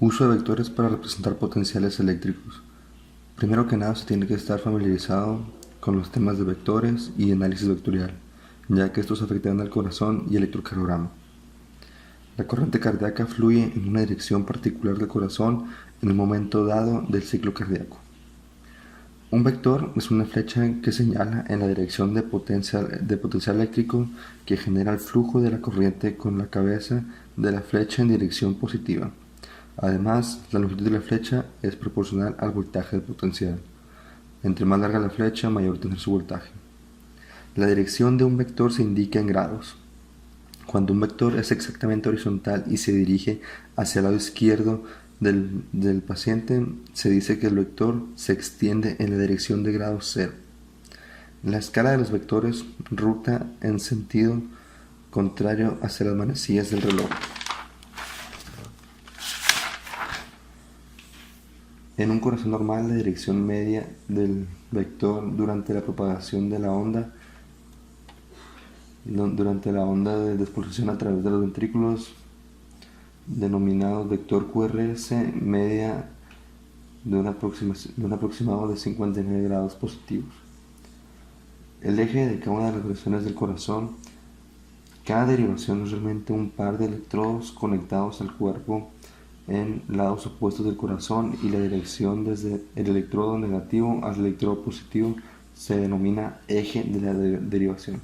Uso de vectores para representar potenciales eléctricos. Primero que nada se tiene que estar familiarizado con los temas de vectores y análisis vectorial, ya que estos afectan al corazón y electrocardiograma. La corriente cardíaca fluye en una dirección particular del corazón en el momento dado del ciclo cardíaco. Un vector es una flecha que señala en la dirección de potencial eléctrico que genera el flujo de la corriente con la cabeza de la flecha en dirección positiva. Además, la longitud de la flecha es proporcional al voltaje del potencial. Entre más larga la flecha, mayor tendrá su voltaje. La dirección de un vector se indica en grados. Cuando un vector es exactamente horizontal y se dirige hacia el lado izquierdo del paciente, se dice que el vector se extiende en la dirección de grado cero. La escala de los vectores ruta en sentido contrario hacia las manecillas del reloj. En un corazón normal, la dirección media del vector durante la propagación de la onda de despolarización a través de los ventrículos, denominado vector QRS, media de un aproximado de 59 grados positivos. El eje de cada una de las direcciones del corazón. Cada derivación es realmente un par de electrodos conectados al cuerpo en lados opuestos del corazón, y la dirección desde el electrodo negativo al electrodo positivo se denomina eje de la derivación.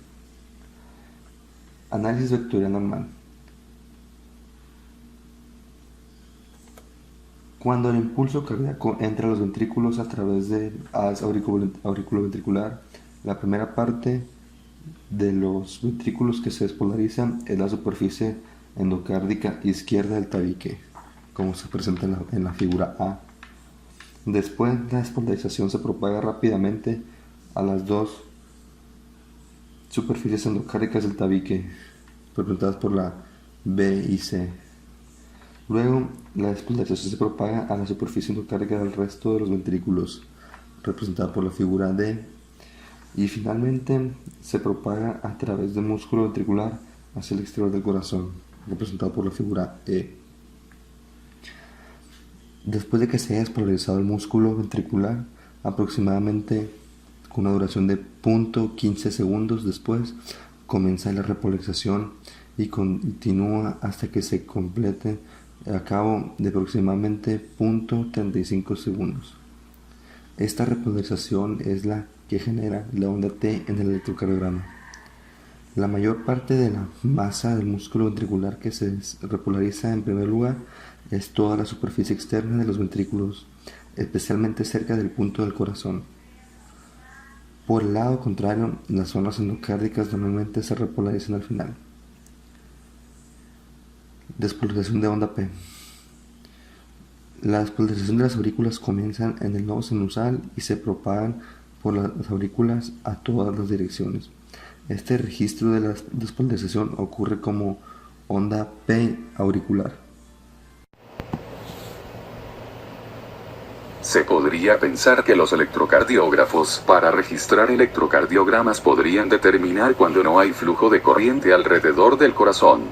Análisis vectorial normal. Cuando el impulso cardíaco entra a los ventrículos a través del haz auriculoventricular, la primera parte de los ventrículos que se despolarizan es la superficie endocárdica izquierda del tabique, como se presenta en la figura A. Después, la despolarización se propaga rápidamente a las dos superficies endocárdicas del tabique, representadas por la B y C. Luego, la despolarización se propaga a la superficie endocárdica del resto de los ventrículos, representada por la figura D. Y finalmente, se propaga a través del músculo ventricular hacia el exterior del corazón, representado por la figura E. Después de que se haya despolarizado el músculo ventricular, aproximadamente con una duración de 0.15 segundos después, comienza la repolarización y continúa hasta que se complete a cabo de aproximadamente 0.35 segundos. Esta repolarización es la que genera la onda T en el electrocardiograma. La mayor parte de la masa del músculo ventricular que se repolariza en primer lugar es toda la superficie externa de los ventrículos, especialmente cerca del punto del corazón. Por el lado contrario, las zonas endocárdicas normalmente se repolarizan al final. Despolarización de onda P. La despolarización de las aurículas comienza en el nodo sinusal y se propagan por las aurículas a todas las direcciones. Este registro de la despolarización ocurre como onda P auricular. Se podría pensar que los electrocardiógrafos, para registrar electrocardiogramas, podrían determinar cuando no hay flujo de corriente alrededor del corazón.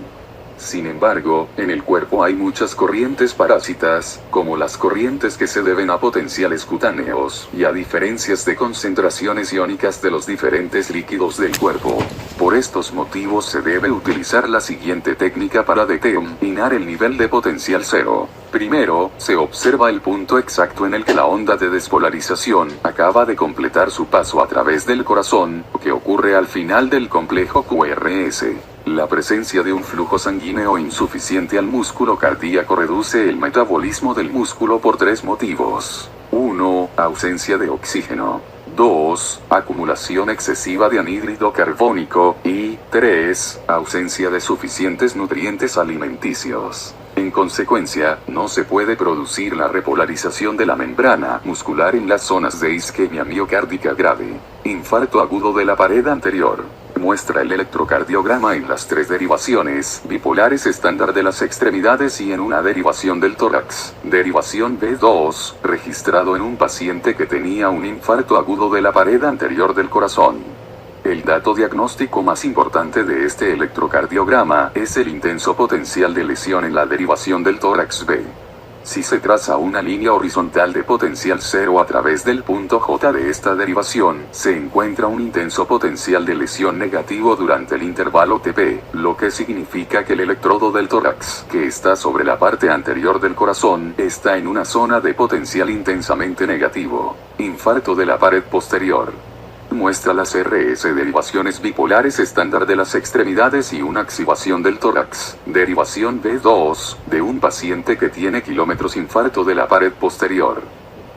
Sin embargo, en el cuerpo hay muchas corrientes parásitas, como las corrientes que se deben a potenciales cutáneos, y a diferencias de concentraciones iónicas de los diferentes líquidos del cuerpo. Por estos motivos se debe utilizar la siguiente técnica para determinar el nivel de potencial cero. Primero, se observa el punto exacto en el que la onda de despolarización acaba de completar su paso a través del corazón, que ocurre al final del complejo QRS. La presencia de un flujo sanguíneo insuficiente al músculo cardíaco reduce el metabolismo del músculo por tres motivos. 1. Ausencia de oxígeno. 2. Acumulación excesiva de anhídrido carbónico. Y 3. Ausencia de suficientes nutrientes alimenticios. En consecuencia, no se puede producir la repolarización de la membrana muscular en las zonas de isquemia miocárdica grave. Infarto agudo de la pared anterior. Muestra el electrocardiograma en las tres derivaciones bipolares estándar de las extremidades y en una derivación del tórax. Derivación B2, registrado en un paciente que tenía un infarto agudo de la pared anterior del corazón. El dato diagnóstico más importante de este electrocardiograma es el intenso potencial de lesión en la derivación del tórax B. Si se traza una línea horizontal de potencial cero a través del punto J de esta derivación, se encuentra un intenso potencial de lesión negativo durante el intervalo TP, lo que significa que el electrodo del tórax, que está sobre la parte anterior del corazón, está en una zona de potencial intensamente negativo. Infarto de la pared posterior. Muestra las RS derivaciones bipolares estándar de las extremidades y una activación del tórax. Derivación B2, de un paciente que tiene kilómetros infarto de la pared posterior.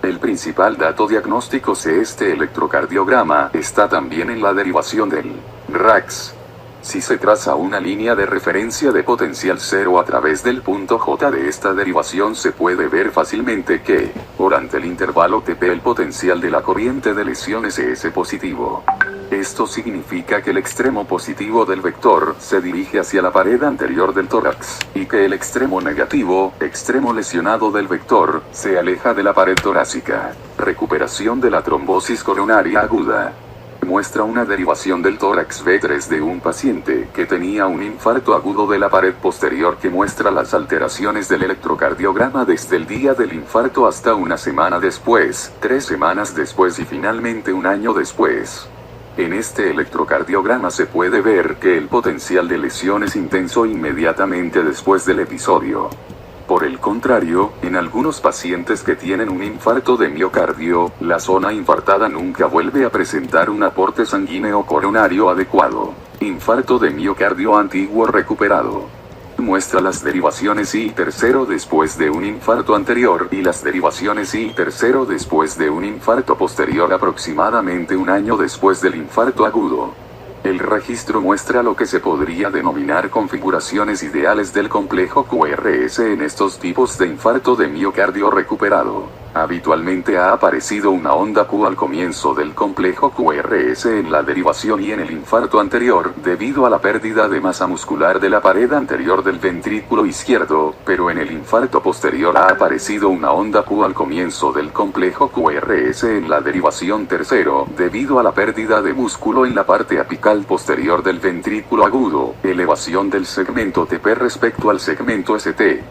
El principal dato diagnóstico de este electrocardiograma está también en la derivación del RAX. Si se traza una línea de referencia de potencial cero a través del punto J de esta derivación, se puede ver fácilmente que, durante el intervalo TP, el potencial de la corriente de lesión es positivo. Esto significa que el extremo positivo del vector se dirige hacia la pared anterior del tórax, y que el extremo negativo, extremo lesionado del vector, se aleja de la pared torácica. Recuperación de la trombosis coronaria aguda. Muestra una derivación del tórax B3 de un paciente que tenía un infarto agudo de la pared posterior, que muestra las alteraciones del electrocardiograma desde el día del infarto hasta una semana después, 3 semanas después y finalmente un año después. En este electrocardiograma se puede ver que el potencial de lesión es intenso inmediatamente después del episodio. Por el contrario, en algunos pacientes que tienen un infarto de miocardio, la zona infartada nunca vuelve a presentar un aporte sanguíneo coronario adecuado. Infarto de miocardio antiguo recuperado. Muestra las derivaciones I3 después de un infarto anterior y las derivaciones I3 después de un infarto posterior aproximadamente un año después del infarto agudo. El registro muestra lo que se podría denominar configuraciones ideales del complejo QRS en estos tipos de infarto de miocardio recuperado. Habitualmente ha aparecido una onda Q al comienzo del complejo QRS en la derivación y en el infarto anterior, debido a la pérdida de masa muscular de la pared anterior del ventrículo izquierdo, pero en el infarto posterior ha aparecido una onda Q al comienzo del complejo QRS en la derivación tercero, debido a la pérdida de músculo en la parte apical posterior del ventrículo agudo, elevación del segmento TP respecto al segmento ST.